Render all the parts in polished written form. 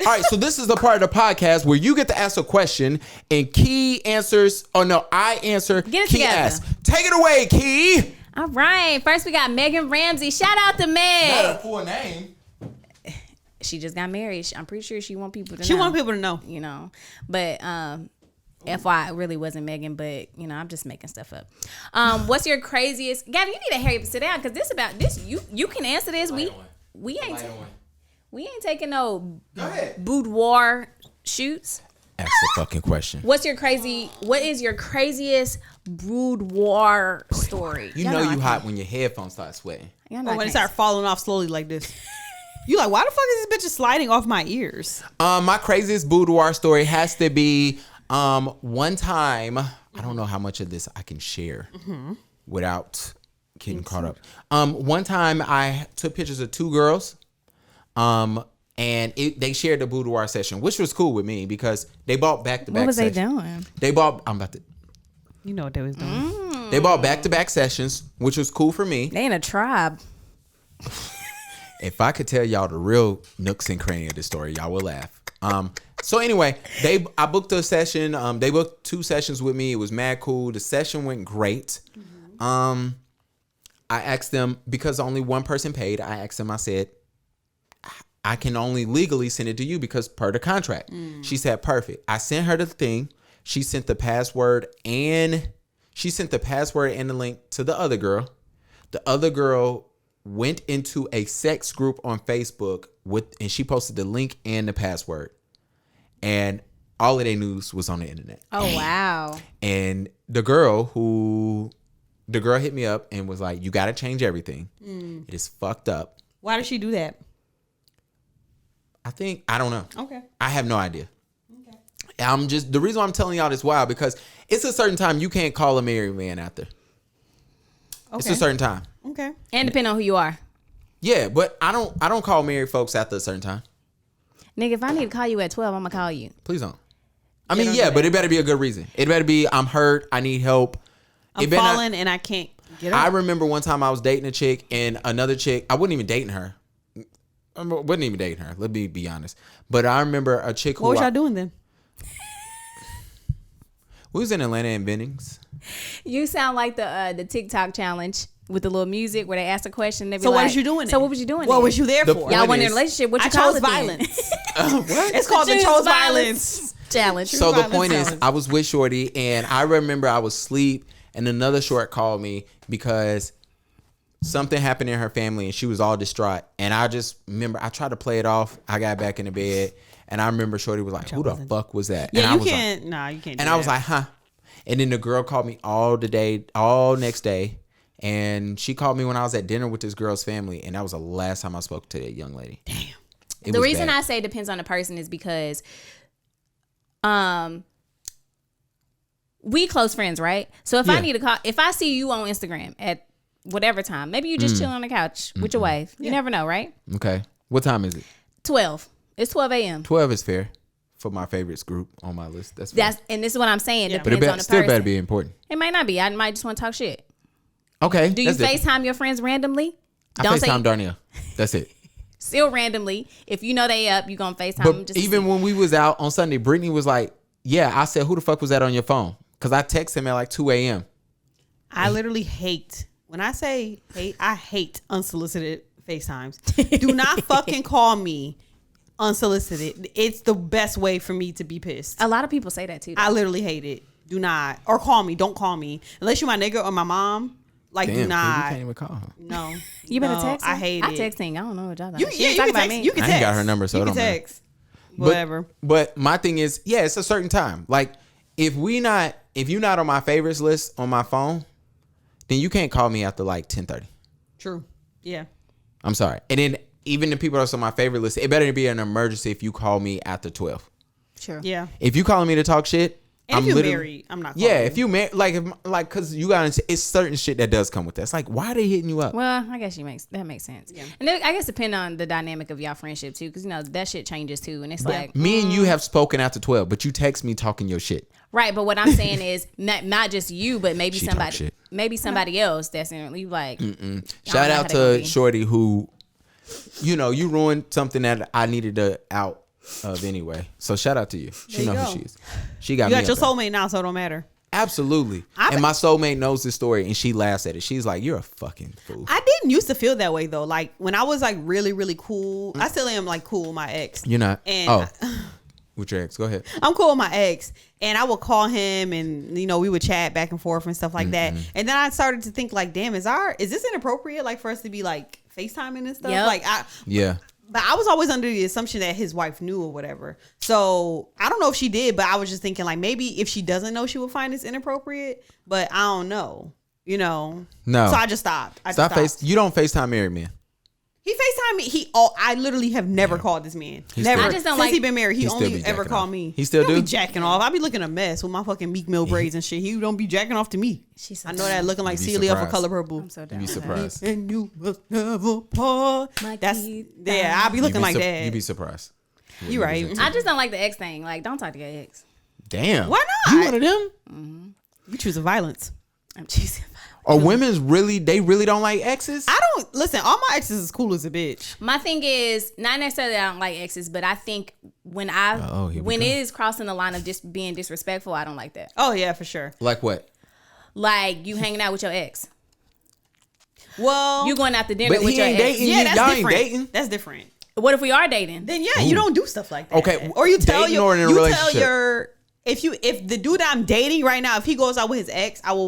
All right, so this is the part of the podcast where you get to ask a question and Key answers. Oh no, I answer. Get it Key together. asks. Take it away, Key. All right. First, we got Megan Ramsey. Shout out to Meg. Not a full name. She just got married. I'm pretty sure she want people to know. She want people to know. You know. But FY, it really wasn't Megan, but you know, I'm just making stuff up. What's your craziest? Gavin, you need to hurry up and sit down because this about this. You can answer this. We ain't taking no boudoir shoots. Ask the fucking question. What is your craziest boudoir story? You know you hot when your headphones start sweating. When it start falling off slowly like this. You like, why the fuck is this bitch sliding off my ears? My craziest boudoir story has to be one time. I don't know how much of this I can share without getting caught up. One time I took pictures of two girls. And they shared the boudoir session, which was cool with me because they bought back-to-back What was they sessions. doing? You know what they was doing. They bought back-to-back sessions, which was cool for me. They in a tribe. If I could tell y'all the real nooks and crannies of this story, y'all will laugh. So anyway, I booked a session. They booked 2 sessions with me. It was mad cool. The session went great. I asked them, because only one person paid, I said, I can only legally send it to you because per the contract. She said, perfect. I sent her the thing. She sent the password and the link to the other girl. The other girl went into a sex group on Facebook and she posted the link and the password. And all of their news was on the internet. Oh, wow. And the girl hit me up and was like, you got to change everything. It is fucked up. Why did she do that? I don't know. Okay. I have no idea. Okay. The reason why I'm telling y'all this wild because it's a certain time you can't call a married man after. Okay. It's a certain time. Okay. And depending on who you are. Yeah, but I don't call married folks after a certain time. Nigga, if I need to call you at 12, I'm gonna call you. Please don't. I mean, yeah, but it better be a good reason. It better be I'm hurt, I need help. I'm falling and I can't get up. I remember one time I was dating a chick and another chick, I wasn't even dating her. Let me be honest. But I remember a chick who... What was y'all doing then? We was in Atlanta and Bennings. You sound like the TikTok challenge with the little music where they ask a question. They be so like, what was you doing? So what was you doing? What was you there for? Y'all went in a relationship. What you call it? Violence. What? It's called the chose violence challenge. So the point is, I was with Shorty and I remember I was asleep and another short called me because something happened in her family and she was all distraught. And I just remember I tried to play it off. I got back in the bed and I remember Shorty was like, who the fuck was that? Yeah, and you can't. Nah, you can't. And I was like, huh. And then the girl called me all next day. And she called me when I was at dinner with this girl's family. And that was the last time I spoke to that young lady. Damn. The reason I say depends on the person is because we close friends, right? So if I need to call, if I see you on Instagram at whatever time, maybe you just chilling on the couch with your wife. You never know, right? Okay. What time is it? 12. It's 12 a.m. 12 is fair for my favorites group on my list. And this is what I'm saying. Yeah. Depends but on the still person. better be important. It might not be. I might just want to talk shit. Okay. Do you FaceTime your friends randomly? I FaceTime Darnell. That's it. Still randomly. If you know they up, you gonna FaceTime but them. Just even when we was out on Sunday, Brittany was like, yeah, I said, who the fuck was that on your phone? Because I texted him at like 2 a.m. I literally hate, when I say hate, I hate unsolicited FaceTimes. Do not fucking call me unsolicited. It's the best way for me to be pissed. a lot of people say that too. I literally hate it. Do not. Or call me. Don't call me. Unless you're my nigga or my mom. Like, Damn, do not. You can't even call her. No. You better text her? I hate it. I texting. I don't know what y'all talking You, about. yeah, you can text. You can I text. ain't got her number, so you it can don't matter. text. Whatever. But my thing is, yeah, it's a certain time. Like, if you're not on my favorites list on my phone, then you can't call me after like 10:30. True. Yeah. I'm sorry. And then even the people that's on my favorite list, it better be an emergency if you call me after 12. Sure. Yeah. If you calling me to talk shit, And if you're married, I'm not calling Yeah, you. if you married, because you got it's certain shit that does come with that. It's like, why are they hitting you up? Well, I guess that makes sense. Yeah. And I guess depend on the dynamic of y'all friendship too, because that shit changes too, and it's like me and you have spoken after 12, but you text me talking your shit. Right, but what I'm saying is not just you, but maybe She talk somebody, shit. somebody else that's in you like. Shout know out how they gonna to be. Shorty who, you ruined something that I needed to out of anyway. So shout out to you. She There know you who go. she is. She got You me. got your up there. soulmate now, so it don't matter. Absolutely. And my soulmate knows this story, and she laughs at it. She's like, "You're a fucking fool." I didn't used to feel that way though. Like when I was like really, really cool, I still am like cool with my ex. You're not. And With your ex, go ahead. I'm cool with my ex, and I would call him, and we would chat back and forth and stuff like that. And then I started to think like, damn, is this inappropriate? Like for us to be like FaceTiming and stuff? Yep. Like But I was always under the assumption that his wife knew or whatever. So I don't know if she did, but I was just thinking like maybe if she doesn't know, she would find this inappropriate. But I don't know. No. So I just stopped. You don't FaceTime married men. He FaceTime me. I literally have never called this man. Never. I just don't Since like- he been married, he He still only be ever jacking called off. me. He still don't do? be jacking off. I be looking a mess with my fucking Meek Mill braids and shit. He don't be jacking off to me. She's so I know that looking like You'd be Celia for surprised. Color Purple. I'm so down. You'd be with that. surprised. And you must never part. My That's teeth yeah. I be looking like that. You'd be surprised. You right. I just don't like the ex thing. Like, don't talk to your ex. Damn. Why not? You one of them? You choosing violence. I'm choosing. Or women's really don't like exes? I don't listen. All my exes is cool as a bitch. My thing is not necessarily I don't like exes, but I think when here we it go. is crossing the line of just being disrespectful, I don't like that. Oh yeah, for sure. Like what? Like you hanging out with your ex, Well, you going out to dinner But with he your ain't ex. dating. yeah, that's Y'all ain't different. dating? That's different. What if we are dating? Then yeah, you don't do stuff like that. Okay, or you tell dating or in a you tell relationship? your if the dude that I'm dating right now, if he goes out with his ex, I'm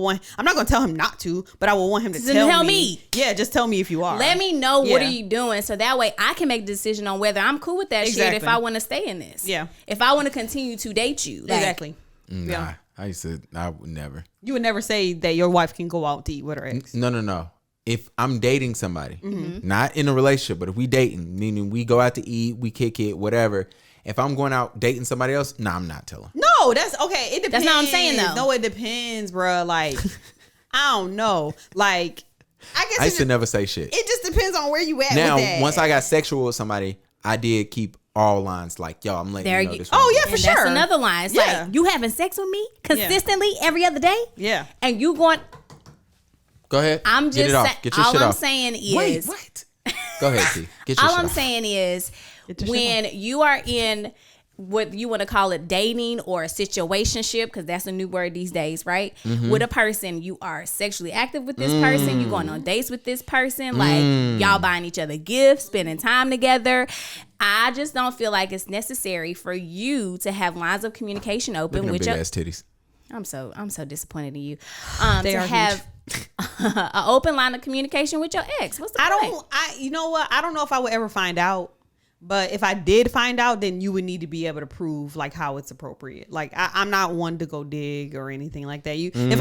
not gonna tell him not to, but I will want him to tell me. Yeah, just tell me if you are. Let me know what Yeah. are you doing, so that way I can make the decision on whether I'm cool with that shit. If Exactly. I want to stay in this, Yeah. If I want to continue to date you, like, Exactly. Nah. Yeah. I would never. You would never say that your wife can go out to eat with her ex. No. If I'm dating somebody, Mm-hmm. not in a relationship, but if we dating, meaning we go out to eat, we kick it, whatever. If I'm going out dating somebody else, I'm not telling. No, that's okay. It depends. That's not what I'm saying, though. No, it depends, bro. Like, I don't know. Like, I guess I used to never say shit. it just depends on where you at Now, with that. once I got sexual with somebody, I did keep all lines like, yo, I'm letting There you know you- this. Oh, one. yeah, for and sure. that's another line. It's Yeah. like you having sex with me consistently every other day, Yeah. and you going. Go ahead. I'm Get just it off. saying. Get your All shit I'm off. saying is. Wait, what? Go ahead, T. Get your All shit I'm off. saying is Get your shit when you are in what you want to call it dating or a situationship, because that's a new word these days, right? Mm-hmm. With a person, you are sexually active with this person, you going on dates with this person, like y'all buying each other gifts, spending time together. I just don't feel like it's necessary for you to have lines of communication open Look at them with big your. ass titties. I'm so disappointed in you. They To are have an open line of communication with your ex. What's the point? You know what? I don't know if I would ever find out. But if I did find out, then you would need to be able to prove like how it's appropriate. Like I'm not one to go dig or anything like that. If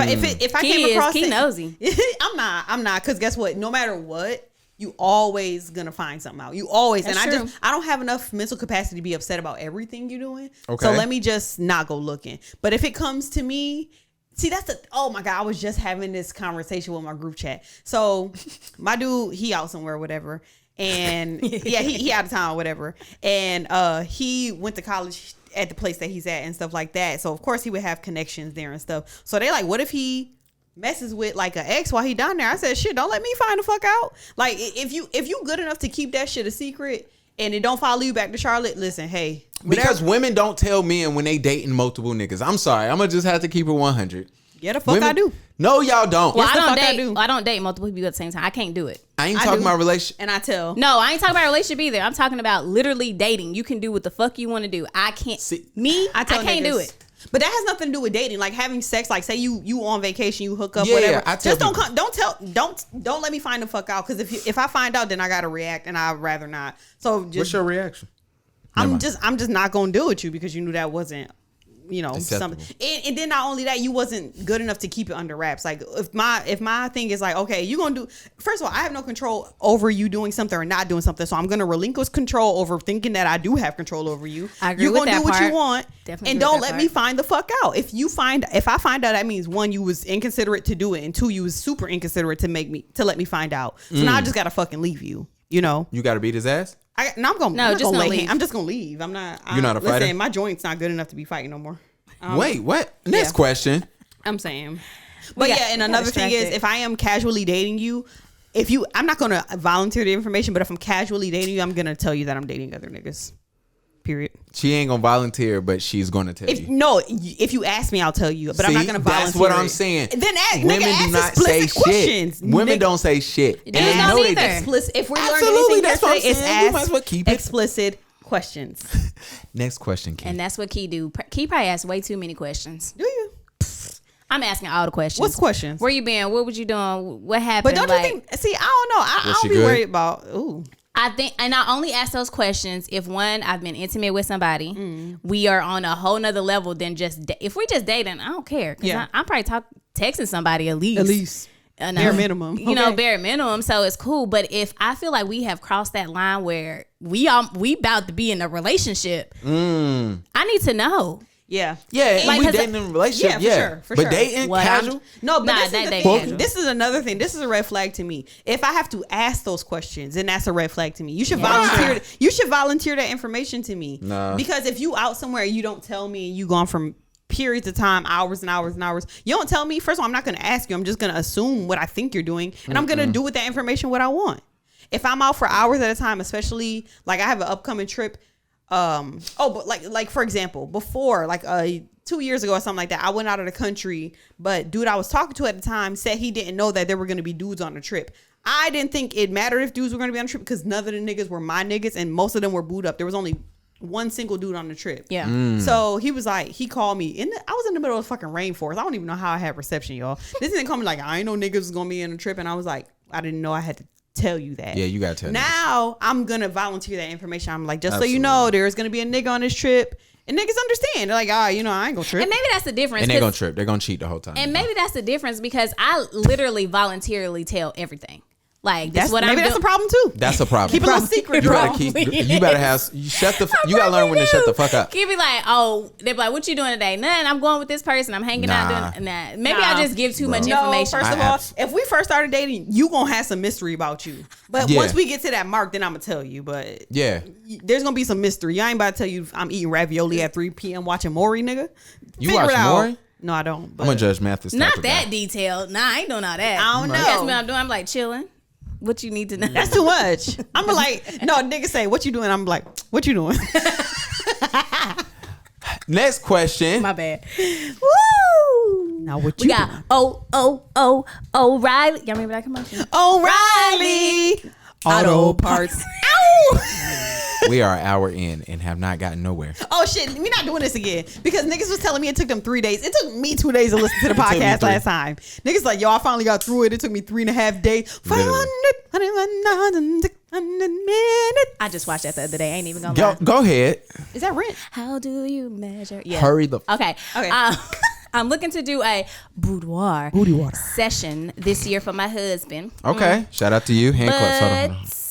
I Key came is- across Key it- nosy. I'm not because guess what? No matter what, you always gonna find something out. You always That's and true. I don't have enough mental capacity to be upset about everything you're doing. Okay. So let me just not go looking. But if it comes to me. See, oh my God, I was just having this conversation with my group chat. So my dude, he out somewhere or whatever. And yeah, he out of town or whatever. And he went to college at the place that he's at and stuff like that. So of course he would have connections there and stuff. So they like, what if he messes with like an ex while he down there? I said, shit, don't let me find the fuck out. Like if you good enough to keep that shit a secret and it don't follow you back to Charlotte, listen, hey. Because women don't tell men when they dating multiple niggas. I'm sorry. I'm going to just have to keep it 100. Yeah, the fuck I do. No, y'all don't. Well, Yes, the I fuck don't I date. do. I don't date multiple people at the same time. I can't do it. I ain't I talking do. about relationship. And I tell. No, I ain't talking about a relationship either. I'm talking about literally dating. You can do what the fuck you want to do. I can't. I can't do it. But that has nothing to do with dating. Like having sex. Like say you on vacation, you hook up, Yeah, whatever. I tell Just don't let me find the fuck out. Because if I find out, then I gotta react, and I'd rather not. So just What's your reaction? I'm just not gonna deal with you because you knew that wasn't, Acceptable. something. And then not only that, you wasn't good enough to keep it under wraps. Like if my thing is like, okay, you gonna do. First of all, I have no control over you doing something or not doing something, so I'm gonna relinquish control over thinking that I do have control over you. I agree You're with gonna that do what part. you want, Definitely and agree with don't that let me part. find the fuck out. If I find out, that means one, you was inconsiderate to do it, and two, you was super inconsiderate to let me find out. So now I just gotta fucking leave you. You know. You got to beat his ass? I'm just gonna leave. I'm just gonna leave. I'm not. You're not a fighter? Listen, my joint's not good enough to be fighting no more. Wait, what? Next yeah. question. I'm saying. But yeah, and got another thing is, distracted. if I am casually dating you, I'm not gonna volunteer the information, but if I'm casually dating you, I'm gonna tell you that I'm dating other niggas. Period. She ain't gonna volunteer, but she's gonna tell you. No, if you ask me, I'll tell you. But I'm not gonna volunteer. That's what I'm saying. Then women do not say questions. shit. Women don't say shit. Dudes don't either. Explicit. If we learned Absolutely, anything that's what I'm yesterday, it's saying. You might as well ask keep it. explicit questions. Next question, Key. And that's what Key do. Key probably asks way too many questions. Do you? I'm asking all the questions. What's questions? Where you been? What was you doing? What happened? But don't you think? See, I don't know. I don't be good? worried about. Ooh. I think, and I only ask those questions if one, I've been intimate with somebody, we are on a whole nother level than just if we just dating. I don't care. Yeah. I'm probably texting somebody at least. At least. Bare minimum. You know, bare minimum. So it's cool. But if I feel like we have crossed that line where we about to be in a relationship, I need to know. Yeah. Yeah, Like, we dating in a relationship. Yeah, for but sure. dating What, casual. No, but Nah, this is that the they thing. casual. This is another thing. This is a red flag to me. If I have to ask those questions, then that's a red flag to me. You should volunteer. You should volunteer that information to me. Nah. Because if you out somewhere and you don't tell me, and you gone from periods of time, hours and hours and hours, you don't tell me. First of all, I'm not going to ask you. I'm just going to assume what I think you're doing, and I'm going to do with that information what I want. If I'm out for hours at a time, especially like I have an upcoming trip. But like for example, before 2 years ago or something like that, I went out of the country, but dude I was talking to at the time said he didn't know that there were going to be dudes on the trip. I didn't think it mattered if dudes were going to be on the trip because none of the niggas were my niggas and most of them were booed up. There was only one single dude on the trip. Yeah. So he was like, he called me I was in the middle of the fucking rainforest. I don't even know how I had reception, y'all. This nigga called me like, I ain't know niggas was going to be on the trip. And I was like, I didn't know I had to tell you that. Yeah, you gotta tell. Now I'm gonna volunteer that information. I'm like, just Absolutely. so you know, there's gonna be a nigga on this trip, and niggas understand. They're like, I ain't gonna trip. And maybe that's the difference. And they're gonna trip. They're gonna cheat the whole time. And maybe that's the difference because I literally voluntarily tell everything. Like that's what I'm maybe doing. that's a problem too. That's a problem. Keep a little secret. You better Probably. you better have you gotta learn when to shut the fuck up. Keep it like, oh, they're like, what you doing today? Nothing. I'm going with this person. I'm hanging out doing that. Maybe I just give too much information. No, first of all, if we first started dating, you gonna have some mystery about you. But once we get to that mark, then I'm gonna tell you. But there's gonna be some mystery. I ain't about to tell you I'm eating ravioli at 3 p.m. watching Maury, nigga. You watch Maury? No, I don't. I'm gonna judge Mathis. Not that detailed. Nah, I ain't doing all that. I don't know. That's what I'm doing. I'm like chilling. What you need to know. That's too much. I'm like, no, nigga say, what you doing? I'm like, what you doing? Next question. My bad. Woo! Now what We you got doing? O'Reilly. Y'all remember that commercial? O'Reilly Auto Parts. We are an hour in and have not gotten nowhere. Oh shit, we not doing this again because niggas was telling me it took them 3 days. It took me 2 days to listen to the podcast last time. Niggas like, yo, I finally got through it. It took me 3.5 days. 500 minutes. I just watched that the other day. I ain't even gonna lie. Go ahead. Is that Rent? How do you measure? Yeah. Hurry the. Okay. I'm looking to do a boudoir Booty-Wahtah session this year for my husband. Okay. Shout out to you. Hand claps. Hold on. But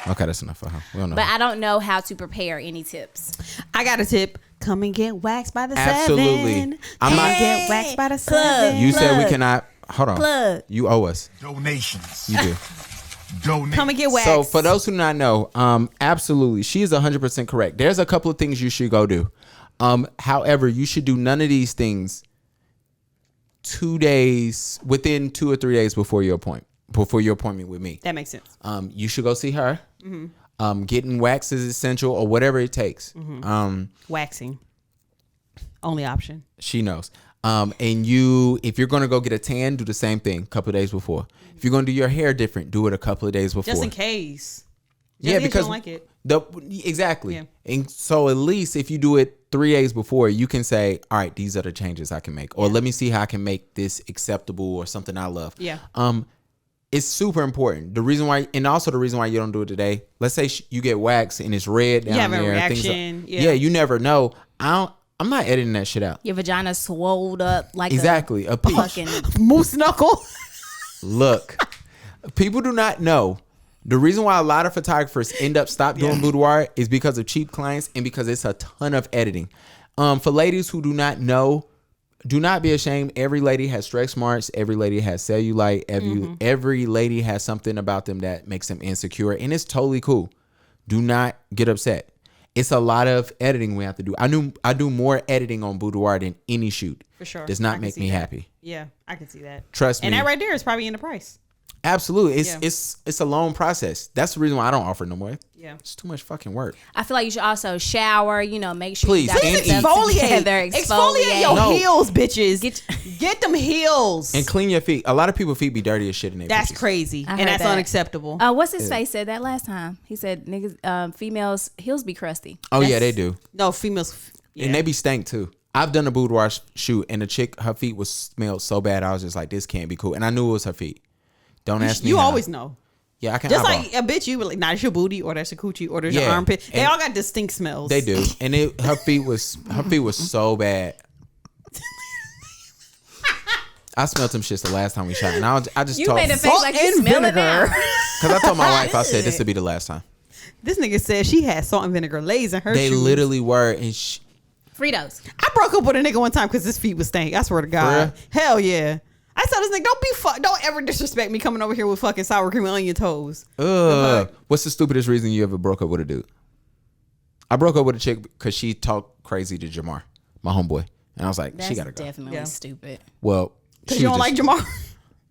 Okay, that's enough for her. We don't know. But I don't know how to prepare any tips. I got a tip. Come and get waxed by the Absolutely. 7. I'm not- Get waxed by the Plug. 7. You said we Plug. cannot. Hold on. Plug. You owe us. Donations. You do. Donate. Come and get waxed. So for those who do not know, absolutely, she is 100% correct. There's a couple of things you should go do. However, you should do none of these things 2 days within 2 or 3 days before your appointment with me. That makes sense. You should go see her. Getting waxed is essential, or whatever it takes. Waxing. Only option. She knows. And if you're gonna go get a tan, do the same thing a couple of days before. If you're gonna do your hair different, do it a couple of days before. Just in case. Yeah, in case because you don't like it. Exactly. Yeah. And so at least if you do it 3 days before, you can say, all right, these are the changes I can make, or let me see how I can make this acceptable or something I love. Yeah. It's super important. The reason why you don't do it today, let's say you get waxed and it's red down have a there. reaction. Yeah, you never know. I'm not editing that shit out. Your vagina swolled up like Exactly. A a peach. fucking Moose knuckle. Look, people do not know. The reason why a lot of photographers end up doing boudoir is because of cheap clients and because it's a ton of editing. For ladies who do not know, do not be ashamed. Every lady has stretch marks. Every lady has cellulite. Every lady has something about them that makes them insecure, and it's totally cool. Do not get upset. It's a lot of editing we have to do. I do more editing on boudoir than any shoot. For sure. Does I not can make see me that. happy. Yeah, I can see that. Trust me. And that right there is probably in the price. Absolutely. It's a long process. That's the reason why I don't offer no more. Yeah. It's too much fucking work. I feel like you should also shower. Make sure Please, you got and your stuff exfoliate. together. Exfoliate your No. heels, bitches. Get them heels. And clean your feet. A lot of people feet be dirty as shit in their That's bitches. crazy, I and heard that's that. unacceptable. What's his face said that last time? He said niggas, females heels be crusty. Oh yeah, That's- they do. No, females. Yeah. And they be stank too. I've done a boudoir shoot and the chick, her feet was smelled so bad. I was just like, this can't be cool. And I knew it was her feet. Don't ask me. You how. always know. Yeah, I can. Just eyeball. like a bitch, you were like, nah, that's your booty, or that's your coochie, or that's your Yeah. armpit. They And all got distinct smells. They do. And her feet was so bad. I smelled them shits the last time we shot, and I just You told made a face Salt like you and smell it vinegar. now. because I told my wife, I said this would be the last time. This nigga said she had salt and vinegar lays in her They shoes. literally were, and Fritos. I broke up with a nigga one time because his feet was stank. I swear to God. Hell yeah. I told this nigga, don't ever disrespect me coming over here with fucking sour cream on your toes. what's the stupidest reason you ever broke up with a dude? I broke up with a chick because she talked crazy to Jamar, my homeboy, and I was like, That's she gotta go. definitely Yeah. stupid. Well, Because she you don't was like just- Jamar.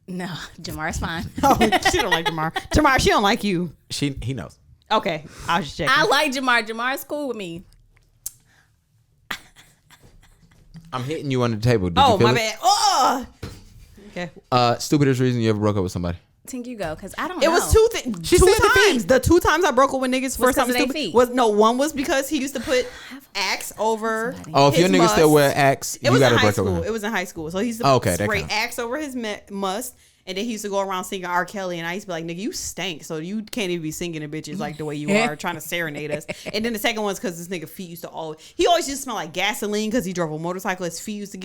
No, Jamar's fine. Oh, she don't like Jamar. Jamar, she don't like you. He knows. Okay, I was just checking. I like Jamar. Jamar's cool with me. I'm hitting you on the table. Did you Oh, feel my it? bad. Oh. Okay. Stupidest reason you ever broke up with somebody? Think you go because I don't. It know. was two things. She Two said the times. feet. The 2 times I broke up with niggas first 'cause time of they stupid feet. was one was because he used to put Axe over. Oh, if your his nigga still must. wear Axe, It you was in gotta high break up school. with It him. was in high school. So he used to Oh, okay, that spray counts. Axe over his must. And then he used to go around singing R. Kelly, and I used to be like, "Nigga, you stank, so you can't even be singing to bitches like the way you are, trying to serenade us." And then the second one's because this nigga feet used to always used to smell like gasoline because he drove a motorcycle. His feet used to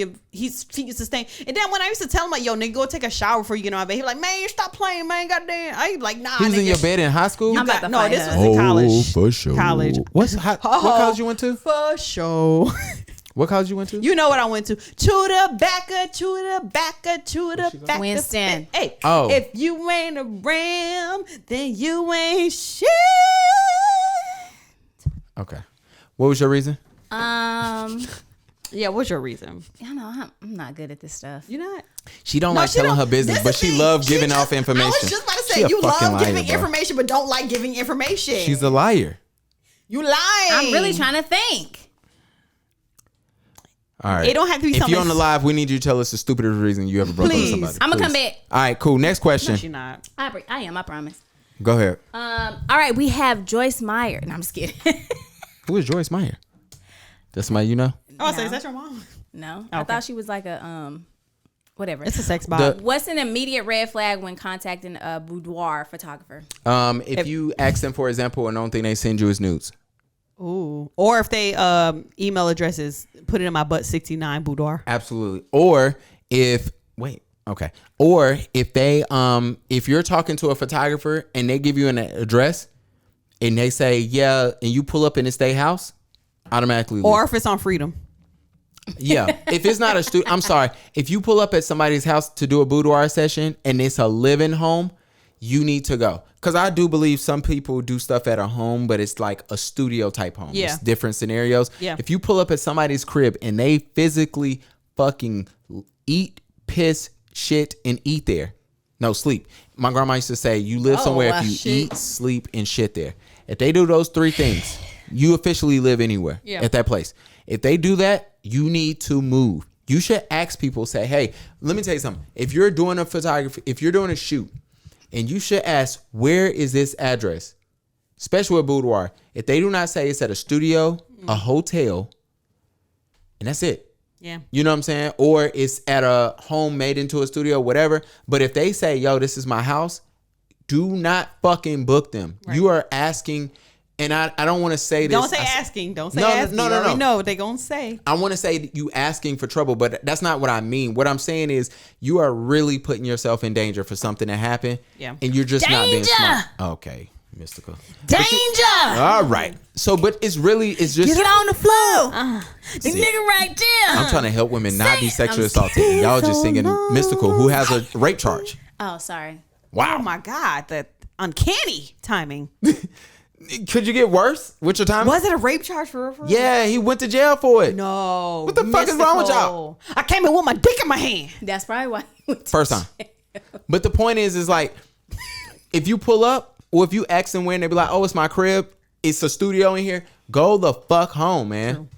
stink. And then when I used to tell him like, "Yo, nigga, go take a shower before you get on my bed," he was like, "Man, stop playing, man, goddamn." I like, nah. He was nigga. in your bed in high school. You I'm about got to no. find This her. was in college. for sure. College. What college you went to? For sure. What college you went to? You know what I went to? To the backer, to the backer, to the backer. Winston. Hey, Oh. if you ain't a ram, then you ain't shit. Okay. What was your reason? Yeah, what's your reason? I know I'm not good at this stuff. You not? She don't No, like she telling don't- her business, this but is she the loved thing. giving She off information. I was just about to She say, a you fucking love liar, giving bro. information, but don't like giving information. She's a liar. You lying. I'm really trying to think. All right. It don't have to be If something. you're on the live, we need you to tell us the stupidest reason you ever broke up with Please. somebody. I'm gonna Please. come back. All right, cool. Next question. No, she not. I am. I promise. Go ahead. All right, we have Joyce Meyer. No, I'm just kidding. Who is Joyce Meyer? That's somebody you know? Oh, I say, No. is that your mom? No, I Okay. thought she was like a whatever. It's a sex bot. What's an immediate red flag when contacting a boudoir photographer? If you ask them for example and the only thing they send you is nudes. Ooh. Or if they email addresses, put it in my butt 69 boudoir. Absolutely. Or if Or if they if you're talking to a photographer and they give you an address and they say yeah and you pull up in it's their house, automatically leave. Or if it's on Freedom. Yeah. If it's not a I'm sorry. If you pull up at somebody's house to do a boudoir session and it's a living home, you need to go. Because I do believe some people do stuff at a home, but it's like a studio type home. Yeah. It's different scenarios. Yeah. If you pull up at somebody's crib and they physically fucking eat, piss, shit, and eat there. No, sleep. My grandma used to say, you live somewhere if you shit. eat, sleep, and shit there. If they do those 3 things, you officially live anywhere at that place. If they do that, you need to move. You should ask people, say, hey, let me tell you something. If you're doing a photography, if you're doing a shoot, and you should ask, where is this address? Especially with boudoir. If they do not say it's at a studio, a hotel, and that's it. Yeah. You know what I'm saying? Or it's at a home made into a studio, whatever. But if they say, yo, this is my house, do not fucking book them. Right. You are asking, and I don't want to say this. Don't say asking. Don't say No, asking. no, You no, already no. know what they going to say. I want to say you asking for trouble, but that's not what I mean. What I'm saying is you are really putting yourself in danger for something to happen. Yeah. And you're just not being Danger! smart. Okay, mystical. Danger! All right. So, but it's just. Get on the floor. The nigga right there. I'm trying to help women not be Say it. sexually I'm assaulted. And y'all just singing mystical, who has a rape charge. Oh, sorry. Wow. Oh my God. That uncanny timing. Could you get worse with your time? Was it a rape charge for real? Yeah, he went to jail for it. No. What the fuck is wrong with y'all? I came in with my dick in my hand. That's probably why. First time. But the point is like, if you pull up or if you ask them where and they be like, oh, it's my crib. It's a studio in here. Go the fuck home, man. True.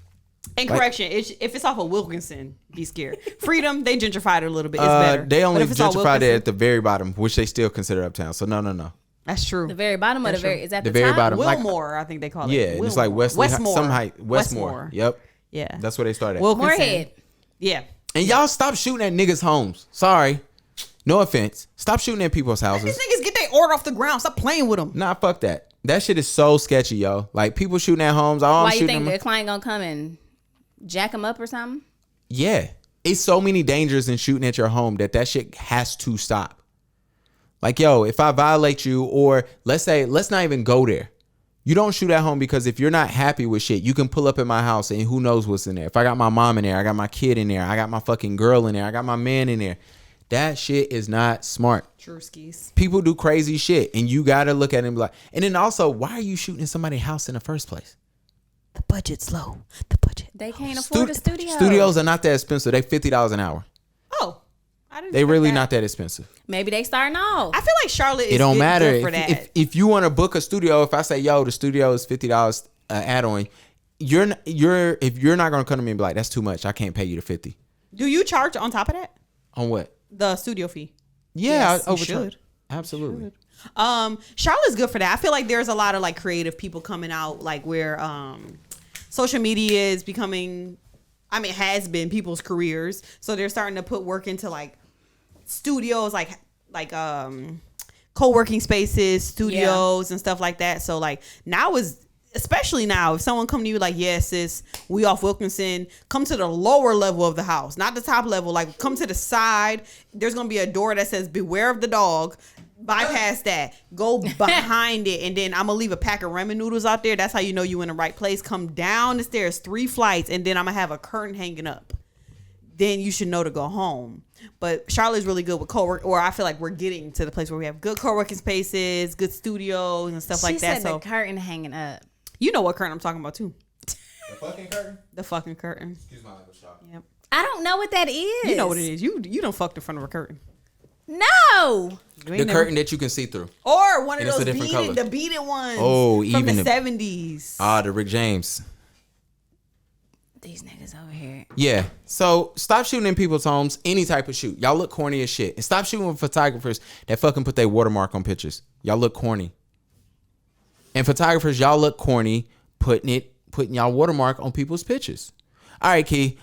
And correction, if it's off of Wilkinson, be scared. Freedom, they gentrified it a little bit. It's better. They only But if it's on gentrified it Wilkinson- at the very bottom, which they still consider uptown. So no. That's true. The very bottom or the That's very true. is that The the very top? bottom. Like- Wilmore, I think they call it. Yeah, it's like Wilmore. Westmore. Westmore. Westmore. Yep. Yeah. That's where they started. Wilkinson. Moorhead. Yeah. And y'all stop shooting at niggas' homes. Sorry. No offense. Stop shooting at people's These houses. niggas get their order off the ground. Stop playing with them. Nah, fuck that. That shit is so sketchy, yo. Like, people shooting at homes. All Why I'm you shooting think them. the client gonna come and jack them up or something? Yeah. It's so many dangers in shooting at your home that shit has to stop. Like, yo, if I violate you, or let's not even go there. You don't shoot at home, because if you're not happy with shit, you can pull up in my house and who knows what's in there. If I got my mom in there, I got my kid in there, I got my fucking girl in there, I got my man in there. That shit is not smart. True skis. People do crazy shit, and you got to look at it and be like, and then also, why are you shooting in somebody's house in the first place? The budget's low. The budget. They can't afford a studio. Studios are not that expensive. They $50 an hour. Oh. I didn't They expect really that. not that expensive. Maybe they starting off. I feel like Charlotte is It don't good matter for that. if you want to book a studio. If I say, yo, the studio is $50 add-on, if you're not gonna come to me and be like, that's too much, I can't pay you the $50. Do you charge on top of that? On what? The studio fee. Yeah, Yes, I you overcharge. should. Absolutely. Charlotte's good for that. I feel like there's a lot of like creative people coming out, like where social media is becoming, I mean, has been people's careers. So they're starting to put work into like studios, like co-working spaces, studios and stuff like that. So like now is, especially now, if someone come to you like, yes, sis, we off Wilkinson, come to the lower level of the house, not the top level, like come to the side. There's going to be a door that says beware of the dog. Bypass that, go behind it, and then I'm gonna leave a pack of ramen noodles out there. That's how you know you in the right place. Come down the stairs 3 flights, and then I'm gonna have a curtain hanging up. Then you should know to go home. But Charlotte's really good with co-work, or I feel like we're getting to the place where we have good co-working spaces, good studios and stuff like that. She said the curtain hanging up. You know what curtain I'm talking about too. The fucking curtain? The fucking curtain. Excuse my language, y'all. Yep. I don't know what that is. You know what it is. You don't fuck in front of a curtain. No. You ain't The never- curtain that you can see through. Or one of And it's a those different beaded, color. the beaded ones. Oh, from even the the- 70s. The Rick James. These niggas over here. Yeah. So stop shooting in people's homes, any type of shoot. Y'all look corny as shit. And stop shooting with photographers that fucking put their watermark on pictures. Y'all look corny. And photographers, y'all look corny putting y'all watermark on people's pictures. All right, Key.